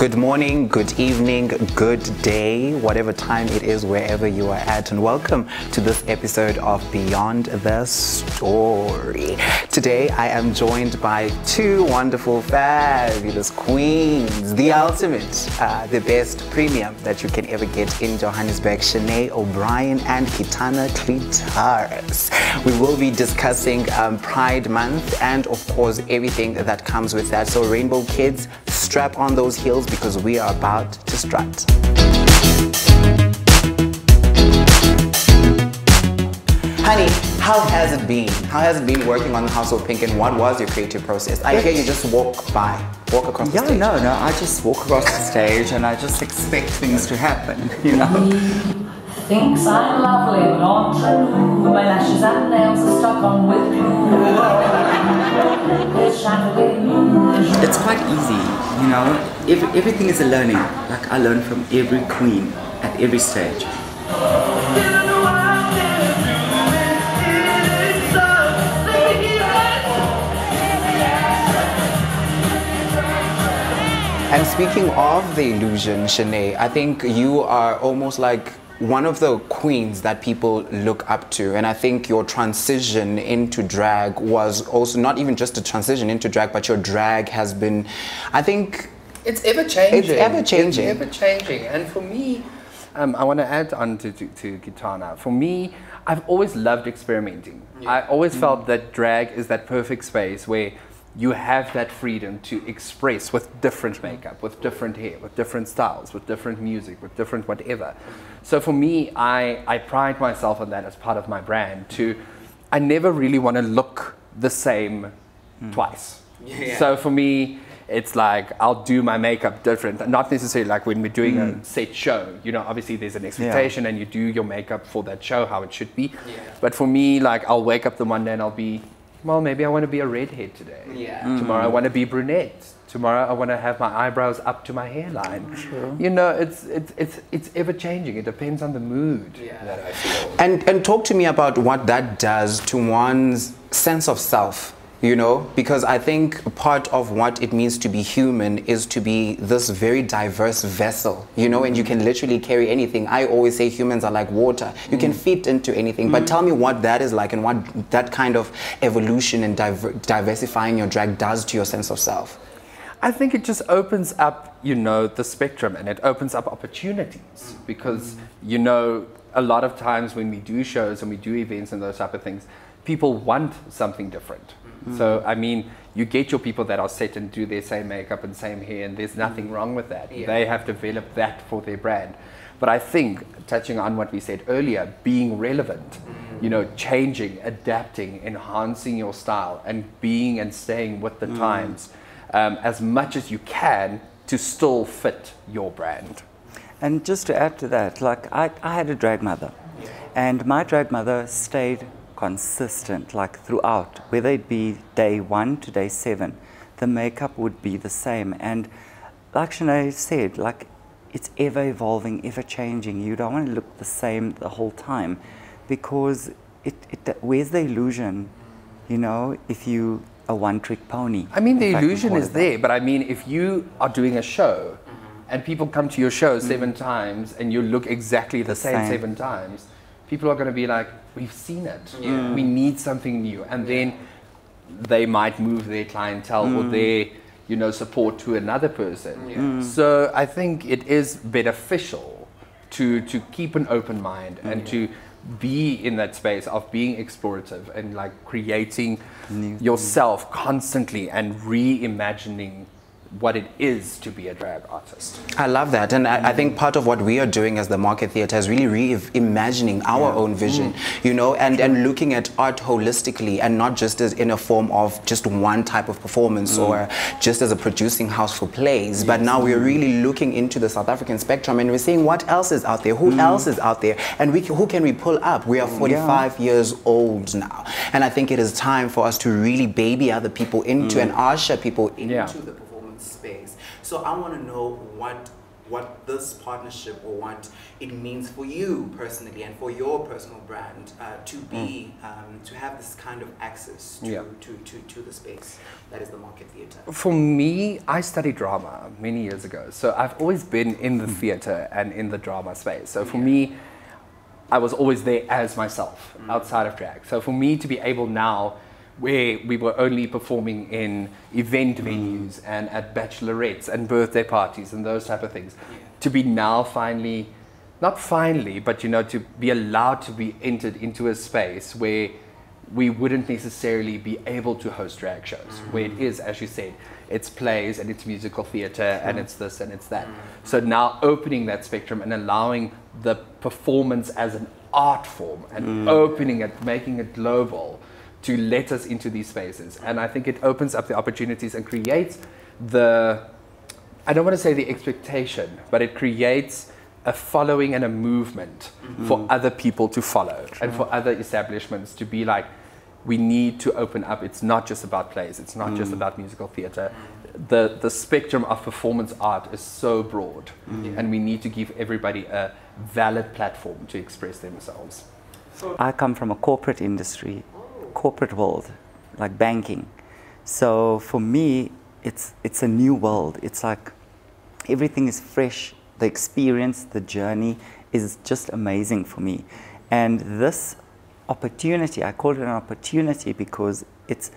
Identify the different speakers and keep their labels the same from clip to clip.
Speaker 1: Good morning, good evening, good day, whatever time it is, wherever you are at, and welcome to this episode of Beyond the Story. Today, I am joined by two wonderful, fabulous queens, the ultimate, the best premium that you can ever get in Johannesburg, Shenay O'Brien and Kitana Klitorus. We will be discussing Pride Month and, of course, everything that comes with that. So, Rainbow Kids, strap on those heels because we are about to strut. Honey, how has it been? How has it been working on the House of Pink, and what was your creative process? I hear you just walk across the stage.
Speaker 2: No, I just walk across the stage and I just expect things to happen, you know.
Speaker 3: Thinks I'm lovely, but not true. My lashes and nails are stuck on with glue.
Speaker 2: It's quite easy, you know. Everything is a learning. Like I learn from every queen at every stage.
Speaker 1: And speaking of the illusion, Shenay, I think you are almost like one of the queens that people look up to, and I think your transition into drag was also not even just a transition into drag, but your drag has been, I think,
Speaker 4: it's ever changing.
Speaker 1: It's ever changing.
Speaker 4: It's ever changing. And for me, I want to add on to Kitana. For me, I've always loved experimenting. Yeah. I always felt that drag is that perfect space where you have that freedom to express with different makeup, with different hair, with different styles, with different music, with different whatever. So for me, I pride myself on that as part of my brand. I never really want to look the same twice. Yeah. So for me, it's like I'll do my makeup different, not necessarily like when we're doing a set show. You know, obviously there's an expectation and you do your makeup for that show, how it should be. Yeah. But for me, like I'll wake up the one day and I'll be, well, maybe I want to be a redhead today. Yeah. Tomorrow I want to be brunette. Tomorrow I want to have my eyebrows up to my hairline. True. You know, it's ever changing. It depends on the mood that I feel.
Speaker 1: And talk to me about what that does to one's sense of self. You know, because I think part of what it means to be human is to be this very diverse vessel, you know, and you can literally carry anything. I always say humans are like water. You can fit into anything. But tell me what that is like and what that kind of evolution and diversifying your drag does to your sense of self.
Speaker 4: I think it just opens up, you know, the spectrum, and it opens up opportunities because, you know, a lot of times when we do shows and we do events and those type of things, people want something different. So, I mean, you get your people that are set and do their same makeup and same hair, and there's nothing wrong with that. Yeah. They have developed that for their brand. But I think, touching on what we said earlier, being relevant, you know, changing, adapting, enhancing your style, and being and staying with the times as much as you can to still fit your brand.
Speaker 2: And just to add to that, like I had a drag mother, and my drag mother stayed consistent, like throughout, whether it be day 1 to day 7, the makeup would be the same. And like Shenay said, like it's ever evolving, ever changing. You don't want to look the same the whole time because where's the illusion, you know, if you a one-trick pony?
Speaker 4: I mean, the illusion is there, but I mean, if you are doing a show and people come to your show 7 times and you look exactly the same 7 times, people are going to be like, we've seen it. Yeah. We need something new. And then they might move their clientele or their, you know, support to another person. Yeah. So I think it is beneficial to keep an open mind and to be in that space of being explorative and like creating yourself constantly and reimagining what it is to be a drag artist.
Speaker 1: I love that, and I think part of what we are doing as the Market Theatre is really reimagining our own vision, you know, and looking at art holistically and not just as in a form of just one type of performance or just as a producing house for plays, but now we're really looking into the South African spectrum and we're seeing what else is out there, who else is out there, and who can we pull up? We are 45 years old now, and I think it is time for us to really baby other people into and usher people into the performance space. So I want to know what this partnership or what it means for you personally and for your personal brand to be to have this kind of access to the space that is the Market Theatre.
Speaker 4: For me, I studied drama many years ago, so I've always been in the theatre and in the drama space. So for me, I was always there as myself outside of drag. So for me to be able now, where we were only performing in event venues and at bachelorettes and birthday parties and those type of things, to be now finally, not finally, but you know, to be allowed to be entered into a space where we wouldn't necessarily be able to host drag shows, where it is, as you said, it's plays and it's musical theatre and it's this and it's that. So now opening that spectrum and allowing the performance as an art form and opening it, making it global, to let us into these spaces. And I think it opens up the opportunities and creates the, I don't want to say the expectation, but it creates a following and a movement for other people to follow and for other establishments to be like, we need to open up. It's not just about plays. It's not just about musical theatre. The spectrum of performance art is so broad, and we need to give everybody a valid platform to express themselves.
Speaker 2: I come from a corporate industry, corporate world, like banking. So for me, it's a new world. It's like everything is fresh. The experience, the journey is just amazing for me. And this opportunity, I call it an opportunity because it's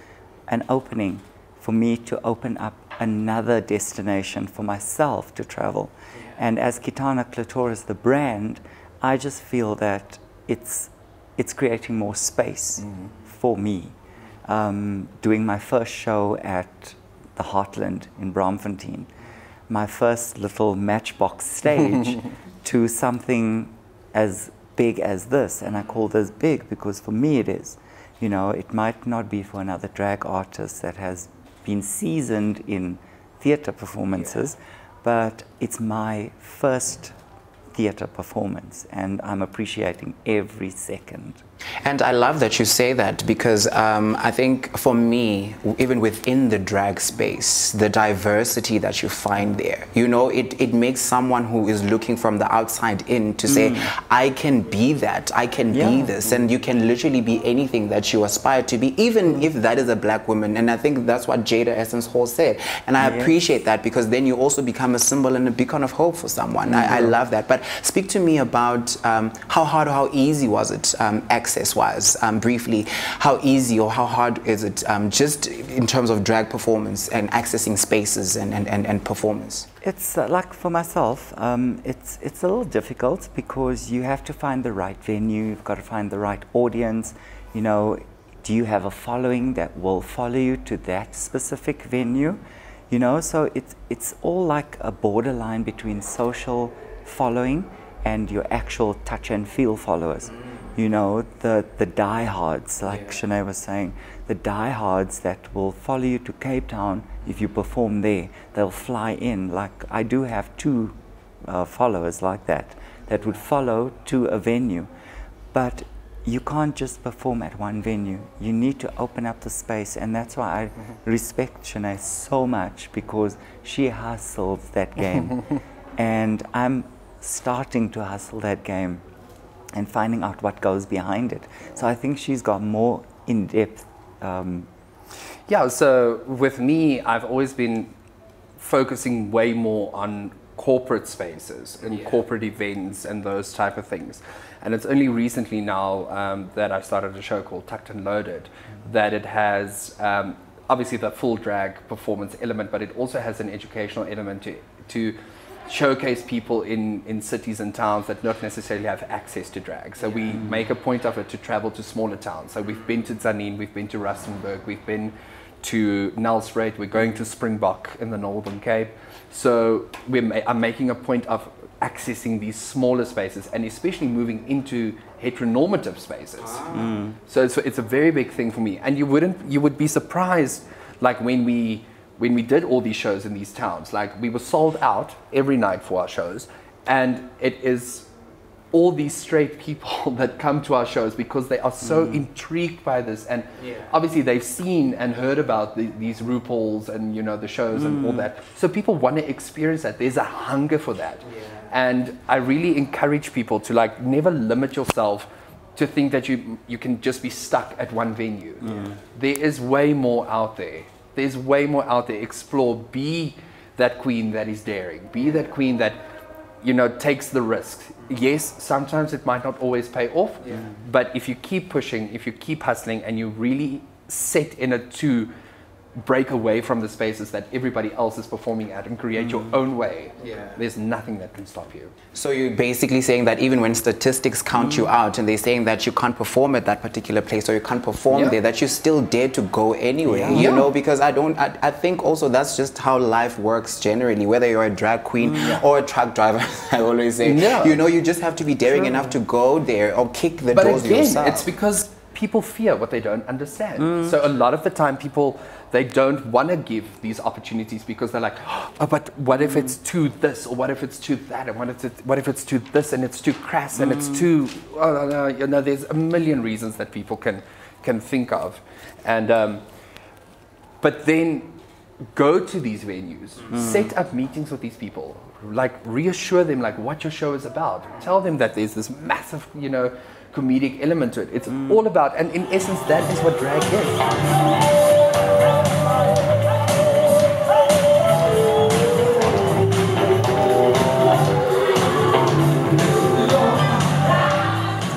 Speaker 2: an opening for me to open up another destination for myself to travel. And as Kitana Klitorus, the brand, I just feel that it's creating more space for me. Doing my first show at the Heartland in Braamfontein, my first little matchbox stage to something as big as this, and I call this big because for me it is. You know, it might not be for another drag artist that has been seasoned in theatre performances, but it's my first theatre performance, and I'm appreciating every second.
Speaker 1: And I love that you say that because I think for me, even within the drag space, the diversity that you find there, you know, it makes someone who is looking from the outside in to say, I can be that, I can be this, and you can literally be anything that you aspire to be, even if that is a black woman. And I think that's what Jada Essence Hall said. And I appreciate that because then you also become a symbol and a beacon of hope for someone. I love that. But speak to me about how hard or how easy was it access-wise, briefly, how easy or how hard is it just in terms of drag performance and accessing spaces and performance?
Speaker 2: It's like for myself, it's a little difficult because you have to find the right venue, you've got to find the right audience. You know, do you have a following that will follow you to that specific venue? You know, so it's all like a borderline between social following and your actual touch and feel followers. You know, the diehards, like Shenay was saying, the diehards that will follow you to Cape Town if you perform there. They'll fly in. Like I do have two followers like that would follow to a venue. But you can't just perform at one venue. You need to open up the space, and that's why I respect Shenay so much, because she hustled that game. And I'm starting to hustle that game and finding out what goes behind it. So I think she's got more in-depth.
Speaker 4: Yeah, so with me, I've always been focusing way more on corporate spaces and corporate events and those type of things. And it's only recently now that I've started a show called Tucked and Loaded, that it has obviously the full drag performance element, but it also has an educational element to showcase people in cities and towns that don't necessarily have access to drag. So we make a point of it to travel to smaller towns. So we've been to Tzaneen, we've been to Rustenburg, we've been to Nelspruit, we're going to Springbok in the Northern Cape. So I'm making a point of accessing these smaller spaces and especially moving into heteronormative spaces. So it's a very big thing for me. And you would be surprised, like when we did all these shows in these towns, like we were sold out every night for our shows, and it is all these straight people that come to our shows because they are so intrigued by this, and obviously they've seen and heard about these RuPauls and, you know, the shows and all that. So people want to experience that. There's a hunger for that. And I really encourage people to, like, never limit yourself to think that you can just be stuck at one venue. There is way more out there. There's way more out there. Explore. Be that queen that is daring. Be that queen that, you know, takes the risks. Yes, sometimes it might not always pay off, but if you keep pushing, if you keep hustling, and you really set in it to break away from the spaces that everybody else is performing at and create your own way, there's nothing that can stop you.
Speaker 1: So you're basically saying that even when statistics count you out and they're saying that you can't perform at that particular place or you can't perform there, that you still dare to go anyway, you know, because I think also that's just how life works generally, whether you're a drag queen or a truck driver, I always say, you know, you just have to be daring enough to go there or kick the doors yourself.
Speaker 4: It's because people fear what they don't understand. So a lot of the time people, they don't want to give these opportunities because they're like, oh, but what if it's too this, or what if it's too that, and what if it's too this and it's too crass and it's too, oh, no, you know, there's a million reasons that people can think of. And but then go to these venues, set up meetings with these people, like reassure them like what your show is about. Tell them that there's this massive, you know, comedic element to it. It's all about, and in essence, that is what drag is.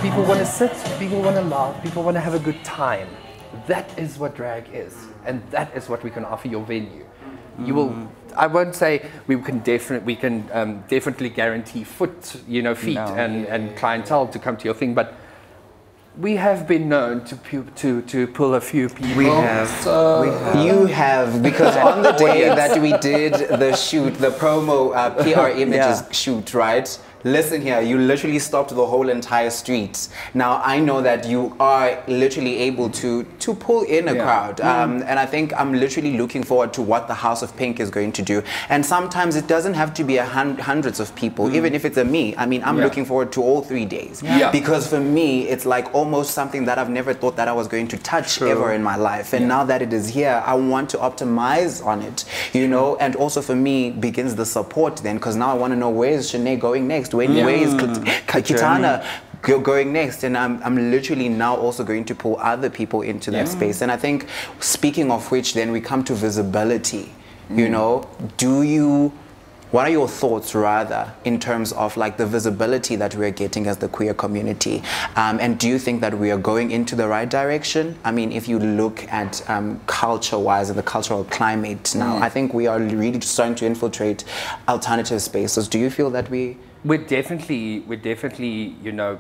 Speaker 4: People want to sit, people want to laugh, people want to have a good time. That is what drag is, and that is what we can offer your venue. You will. I won't say we can definitely guarantee feet and clientele to come to your thing, but we have been known to pull a few people.
Speaker 2: We have.
Speaker 1: You have, because on the day that we did the shoot, the promo PR images shoot, right? Listen here, you literally stopped the whole entire street. Now, I know that you are literally able to pull in a crowd. And I think I'm literally looking forward to what the House of Pink is going to do. And sometimes it doesn't have to be hundreds of people, even if it's me. I mean, I'm looking forward to all 3 days. Because for me, it's like almost something that I've never thought that I was going to touch ever in my life. And now that it is here, I want to optimize on it, you know? And also for me, begins the support then, because now I want to know, where is Shenay going next? Where is Kitana going next? And I'm literally now also going to pull other people into that space. And I think, speaking of which, then we come to visibility. You know, what are your thoughts rather in terms of like the visibility that we're getting as the queer community? And do you think that we are going into the right direction? I mean, if you look at culture-wise and the cultural climate now, I think we are really starting to infiltrate alternative spaces. Do you feel that we're
Speaker 4: definitely, you know,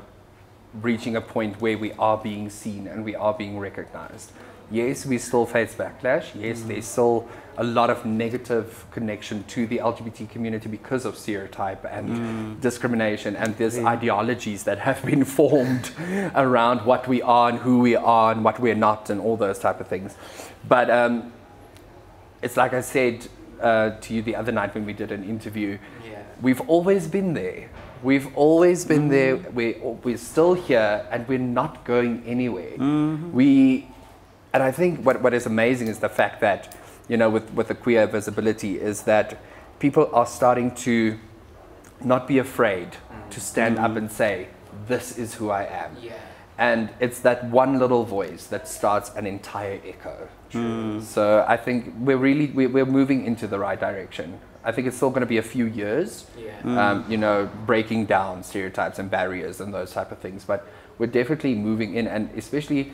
Speaker 4: reaching a point where we are being seen and we are being recognized. Yes, we still face backlash. Yes, there's still a lot of negative connection to the LGBT community because of stereotype and discrimination, and there's ideologies that have been formed around what we are and who we are and what we're not and all those type of things. But it's like I said to you the other night when we did an interview, we've always been there. We've always been there. We're still here, and we're not going anywhere. And I think what is amazing is the fact that, you know, with the queer visibility, is that people are starting to not be afraid to stand up and say, this is who I am. And it's that one little voice that starts an entire echo. So I think we're moving into the right direction. I think it's still going to be a few years, you know, breaking down stereotypes and barriers and those type of things. But we're definitely moving in, and especially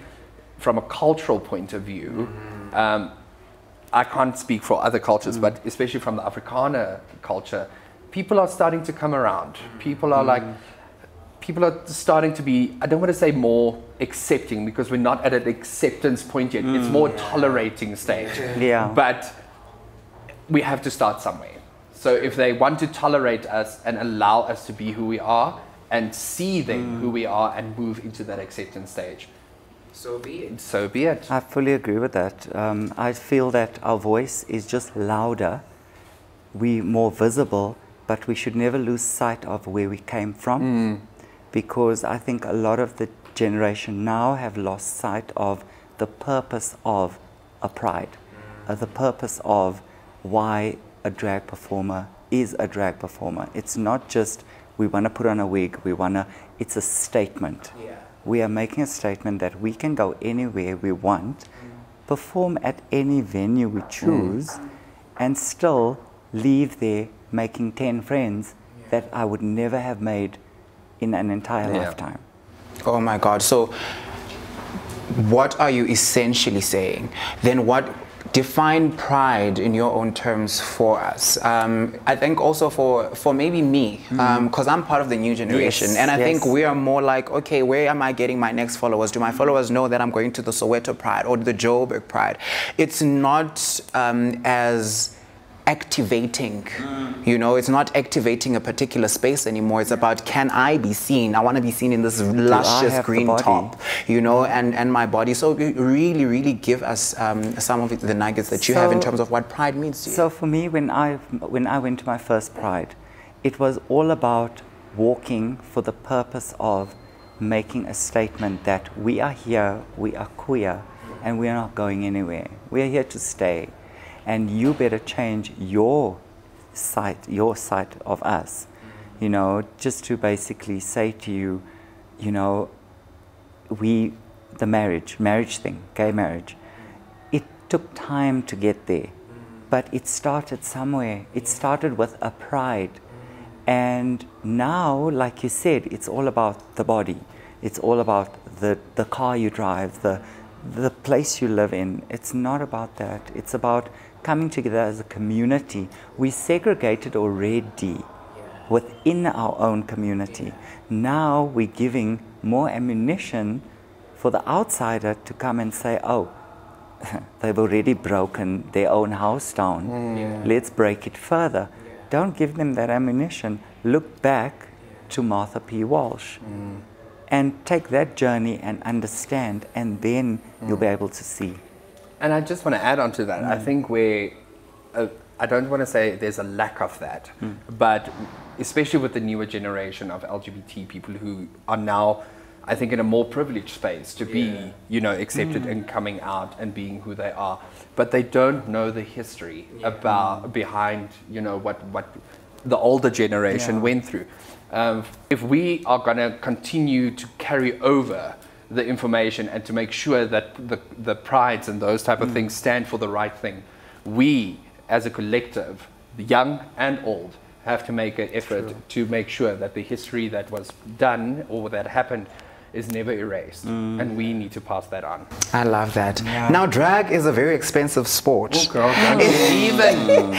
Speaker 4: from a cultural point of view, I can't speak for other cultures, but especially from the Afrikaner culture, people are starting to come around. People are starting to be, I don't want to say more accepting, because we're not at an acceptance point yet. It's more tolerating stage. But we have to start somewhere. So if they want to tolerate us and allow us to be who we are and see them who we are and move into that acceptance stage, so be it. So be it.
Speaker 2: I fully agree with that. I feel that our voice is just louder. We're more visible, but we should never lose sight of where we came from. because I think a lot of the generation now have lost sight of the purpose of a pride, the purpose of why a drag performer is a drag performer. It's not just we want to put on a wig, it's a statement.
Speaker 1: Yeah.
Speaker 2: We are making a statement that we can go anywhere we want, perform at any venue we choose, and still leave there making 10 friends that I would never have made in an entire lifetime.
Speaker 1: Oh my God. So what are you essentially saying? Then what define pride in your own terms for us? I think also for maybe me, because I'm part of the new generation, and I think we are more like, okay, where am I getting my next followers? Do my followers know that I'm going to the Soweto Pride or the Joburg Pride? It's not as activating, you know, it's not activating a particular space anymore. It's about, can I be seen? I want to be seen in this luscious green top, you know, and my body. So really give us some of the nuggets that you have in terms of what pride means to you.
Speaker 2: So for me, when I went to my first pride, it was all about walking for the purpose of making a statement that we are here, we are queer, and we are not going anywhere. We are here to stay. And you better change your sight of us, you know, just to basically say to you, you know, the marriage thing, gay marriage, it took time to get there, but it started somewhere. It started with a pride. And now, like you said, it's all about the body. It's all about the car you drive, the place you live in. It's not about that. It's about coming together as a community. We segregated already within our own community. Now we're giving more ammunition for the outsider to come and say, oh, they've already broken their own house down. Let's break it further. Don't give them that ammunition. Look back to Martha P. Walsh and take that journey and understand, and then you'll be able to see.
Speaker 4: And I just want to add on to that. I think I don't want to say there's a lack of that, but especially with the newer generation of LGBT people who are now, I think, in a more privileged space to be, you know, accepted and coming out and being who they are. But they don't know the history behind, you know, what the older generation went through. If we are going to continue to carry over the information and to make sure that the prides and those type of things stand for the right thing, we as a collective, young and old, have to make an effort to make sure that the history that was done or that happened is never erased, and we need to pass that on.
Speaker 1: I love that. Now, drag is a very expensive sport.
Speaker 4: Oh, girl, don't you even.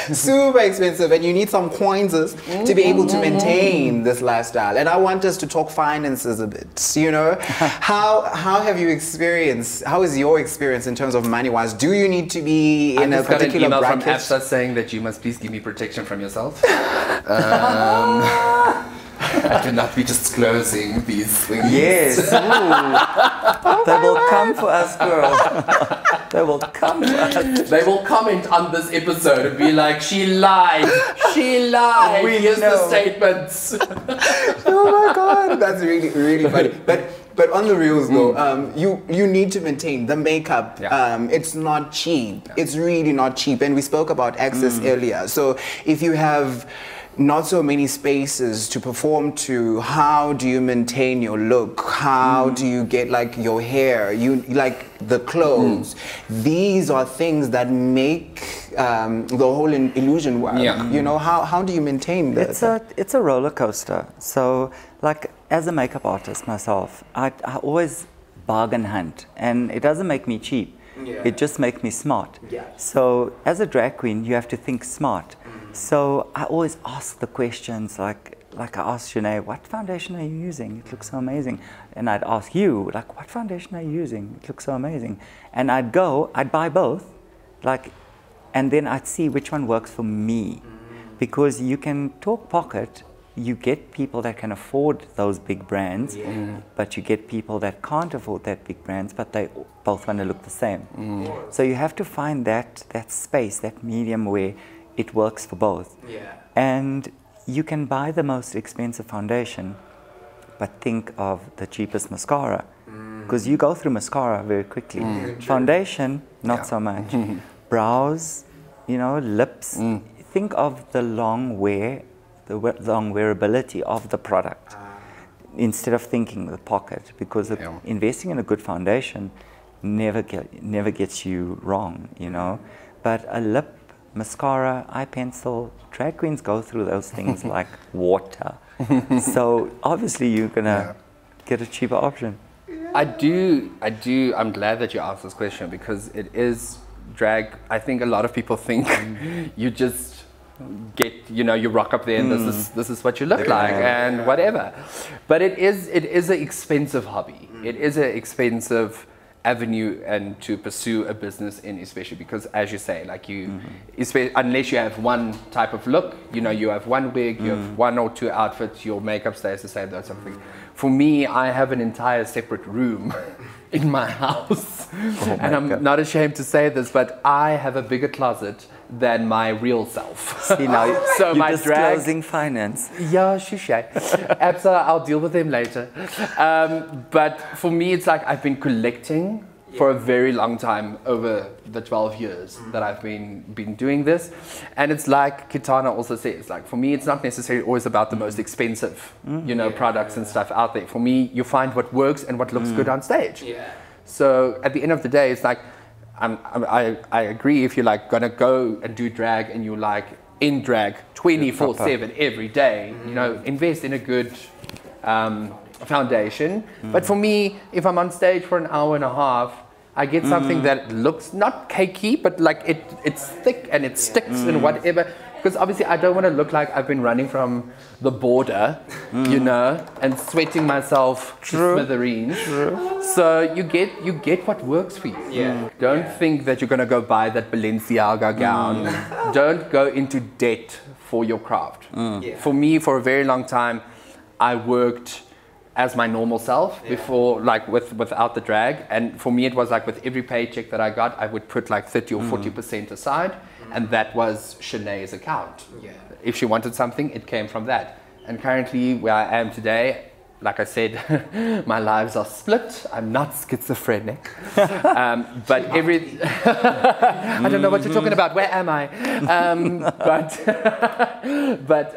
Speaker 1: It's super expensive, and you need some coins to be able to maintain this lifestyle. And I want us to talk finances a bit, you know. How have you experienced, how is your experience in terms of money-wise? Do you need to be in a particular
Speaker 4: email
Speaker 1: bracket?
Speaker 4: from ABSA saying that you must please give me protection from yourself. I do not be disclosing these things.
Speaker 2: Yes. They will come for us, girl. They will come for us.
Speaker 4: They will comment on this episode and be like, she lied. She lied. Here's the statements.
Speaker 1: Oh my God, that's really funny. But on the reels though, you need to maintain the makeup. It's not cheap. It's really not cheap. And we spoke about access earlier. So if you have not so many spaces to perform to, how do you maintain your look? How do you get like your hair, like the clothes? These are things that make the whole illusion work. You know, how do you maintain that?
Speaker 2: It's a roller coaster. So like as a makeup artist myself, I always bargain hunt, and it doesn't make me cheap. It just makes me smart. So as a drag queen, you have to think smart. So I always ask the questions, like I asked Shenay, what foundation are you using? It looks so amazing. And I'd ask you, like, what foundation are you using? It looks so amazing. And I'd buy both, like, and then I'd see which one works for me. Because you can talk pocket, you get people that can afford those big brands, but you get people that can't afford that big brands, but they both want to look the same. So you have to find that space, that medium where it works for both. And you can buy the most expensive foundation, but think of the cheapest mascara. Because you go through mascara very quickly. Foundation, not so much. Brows, you know, lips. Think of the long wear, long wearability of the product instead of thinking the pocket, because investing in a good foundation never gets you wrong, you know. But a lip, mascara, eye pencil, drag queens go through those things like water. So obviously you're gonna get a cheaper option. I'm glad that you asked this question, because it is drag. I think a lot of people think you just get, you know, you rock up there and this is what you look like and whatever. But it is an expensive hobby. It is an expensive avenue and to pursue a business in, especially because, as you say, like unless you have one type of look, you know, you have one wig, you have one or two outfits, your makeup stays the same, those sort of things. For me, I have an entire separate room in my house. And I'm not ashamed to say this, but I have a bigger closet than my real self. See, now
Speaker 4: so
Speaker 2: you're
Speaker 4: my
Speaker 2: disclosing finance.
Speaker 4: Yeah, shush. Absa, I'll deal with them later. But for me, it's like I've been collecting for a very long time, over the 12 years that I've been doing this. And it's like Kitana also says, like, for me, it's not necessarily always about the most expensive, you know, products and stuff out there. For me, you find what works and what looks good on stage. So at the end of the day, it's like, I agree, if you're like gonna go and do drag and you're like in drag 24/7 every day, you know, invest in a good foundation. But for me, if I'm on stage for an hour and a half, I get something that looks not cakey, but like it's thick and it sticks and whatever. Because obviously I don't want to look like I've been running from the border, you know, and sweating myself to smithereens. So you get what works for you. Don't think that you're going to go buy that Balenciaga gown. Don't go into debt for your craft. For me, for a very long time, I worked as my normal self before, like without the drag. And for me, it was like with every paycheck that I got, I would put like 30 or 40% aside. And that was Shenay's account. If she wanted something, it came from that. And currently, where I am today, like I said, my lives are split. I'm not schizophrenic. But I don't know what you're talking about. Where am I? But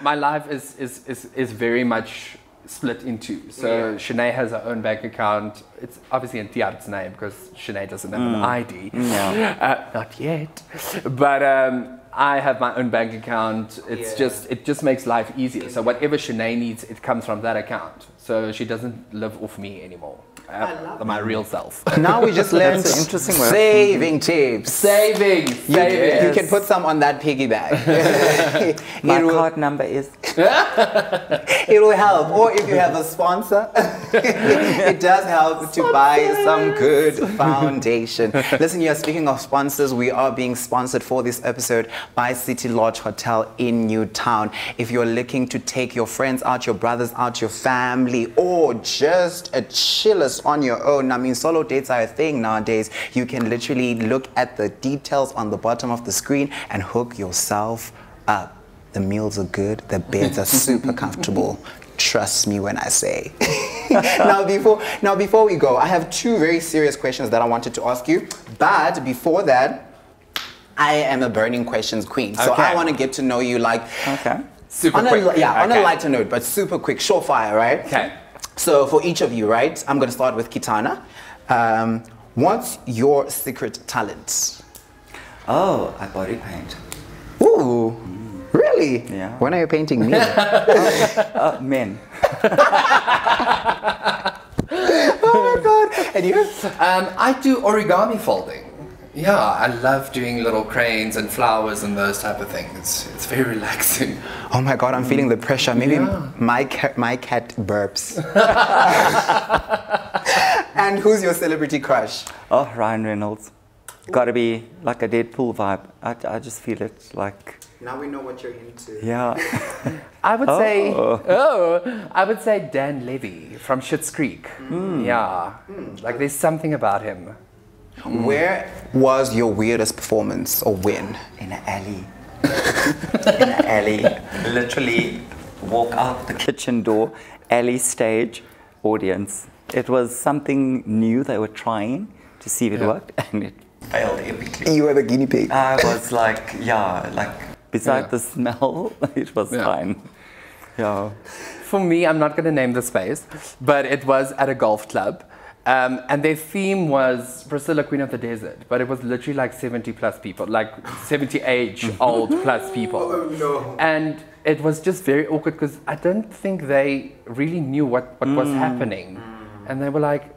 Speaker 4: my life is very much split in two. So Shenay has her own bank account. It's obviously in Tiar's name because Shenay doesn't have an ID. Not yet. But I have my own bank account. It's it just makes life easier. So whatever Shenay needs, it comes from that account. So she doesn't live off me anymore. My real self.
Speaker 1: Now we just learned
Speaker 2: That's an interesting word.
Speaker 1: saving tips.
Speaker 4: Saving.
Speaker 1: You can put some on that piggy bank.
Speaker 2: My card number is...
Speaker 1: It will help. Or if you have a sponsor, it does help to buy some good foundation. Listen, you're speaking of sponsors. We are being sponsored for this episode by City Lodge Hotel in Newtown. If you're looking to take your friends out, your brothers out, your family, or just a chillers on your own. I mean, solo dates are a thing nowadays. You can literally look at the details on the bottom of the screen and hook yourself up. The meals are good. The beds are super comfortable. Trust me when I say. Now before we go, I have two very serious questions that I wanted to ask you. But before that, I am a burning questions queen. So I want to get to know you like
Speaker 4: super quick.
Speaker 1: On a lighter note, but super quick, surefire, right?
Speaker 4: Okay.
Speaker 1: So for each of you, right? I'm going to start with Kitana. What's your secret talent?
Speaker 2: Oh, I body paint.
Speaker 1: Ooh. Really?
Speaker 2: Yeah.
Speaker 1: When are you painting me?
Speaker 2: Men.
Speaker 1: Oh my God. And you?
Speaker 4: I do origami folding. Yeah, I love doing little cranes and flowers and those type of things. It's very relaxing.
Speaker 1: Oh my God, I'm feeling the pressure. Maybe my cat burps. And who's your celebrity crush?
Speaker 2: Oh, Ryan Reynolds. Gotta be like a Deadpool vibe. I just feel it like...
Speaker 1: Now we know what you're into.
Speaker 2: Yeah.
Speaker 4: I would say Dan Levy from Schitt's Creek. Yeah, like there's something about him.
Speaker 1: Where was your weirdest performance or when?
Speaker 2: In an alley. in an alley, literally walk out the kitchen door, alley stage, audience. It was something new they were trying to see if it worked, and it failed epically.
Speaker 1: You were the guinea pig.
Speaker 2: I was like, beside the smell, it was fine. Yeah.
Speaker 4: For me, I'm not going to name the space, but it was at a golf club. And their theme was Priscilla, Queen of the Desert, but it was literally like 70 plus people, like 70 age old plus people. Oh, no. And it was just very awkward because I don't think they really knew what was happening. And they were like,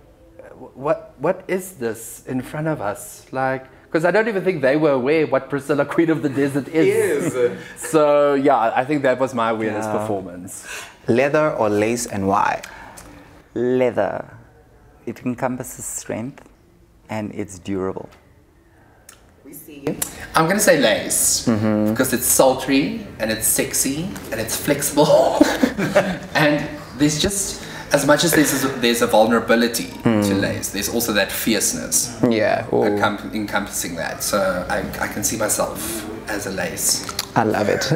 Speaker 4: what is this in front of us? Like, because I don't even think they were aware what Priscilla, Queen of the Desert is. So yeah, I think that was my weirdest performance.
Speaker 1: Leather or lace, and why?
Speaker 2: Leather. It encompasses strength and it's durable.
Speaker 1: We see you.
Speaker 4: I'm going to say lace because it's sultry and it's sexy and it's flexible. And there's just, as much as there's a vulnerability to lace, there's also that fierceness encompassing that. So I can see myself as a lace.
Speaker 1: I love it.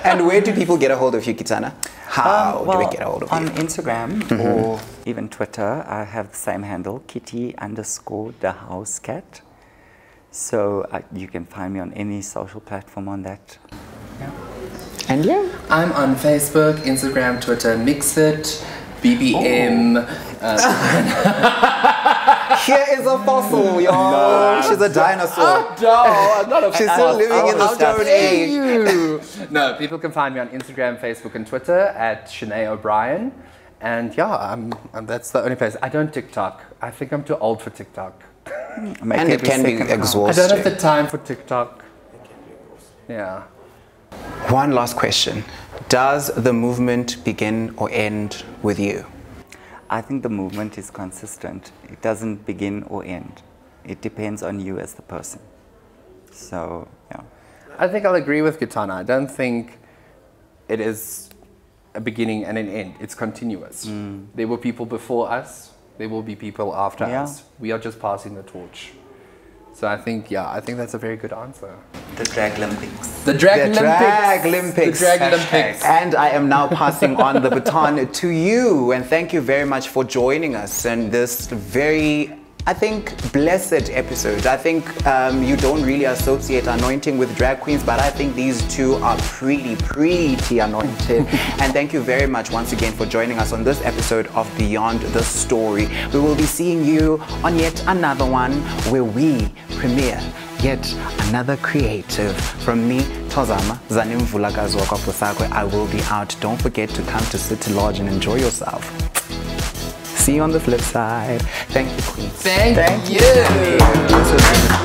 Speaker 1: And where do people get a hold of you, Kitana? How do we get a hold of you?
Speaker 2: On Instagram or even Twitter, I have the same handle, Kitty_the_house_cat. So you can find me on any social platform on that. Yeah.
Speaker 1: And you?
Speaker 4: I'm on Facebook, Instagram, Twitter, Mixit, BBM.
Speaker 1: Here is a fossil, y'all. No, she's a dinosaur.
Speaker 4: Oh, no, I'm not a
Speaker 1: She's still living in the Stone Age.
Speaker 4: No, people can find me on Instagram, Facebook, and Twitter at Shenay O'Brien. And yeah, that's the only place. I don't TikTok. I think I'm too old for TikTok.
Speaker 1: And it can be exhausting.
Speaker 4: I don't have the time for TikTok. Yeah.
Speaker 1: One last question. Does the movement begin or end with you?
Speaker 2: I think the movement is consistent. It doesn't begin or end. It depends on you as the person. So, yeah.
Speaker 4: I think I'll agree with Kitana. I don't think it is a beginning and an end. It's continuous. There were people before us. There will be people after us. We are just passing the torch. So I think that's a very good answer.
Speaker 2: The Drag Olympics.
Speaker 4: The Drag Olympics.
Speaker 1: The Drag Olympics. And I am now passing on the baton to you. And thank you very much for joining us in this very, I think, blessed episode. I think you don't really associate anointing with drag queens, but I think these two are pretty anointed. And thank you very much once again for joining us on this episode of Beyond the Story. We will be seeing you on yet another one where we premiere yet another creative. From me, Thozama, Busakwe, I will be out. Don't forget to come to City Lodge and enjoy yourself. See you on the flip side. Thank you, Queen.
Speaker 4: Thank you.
Speaker 1: This has been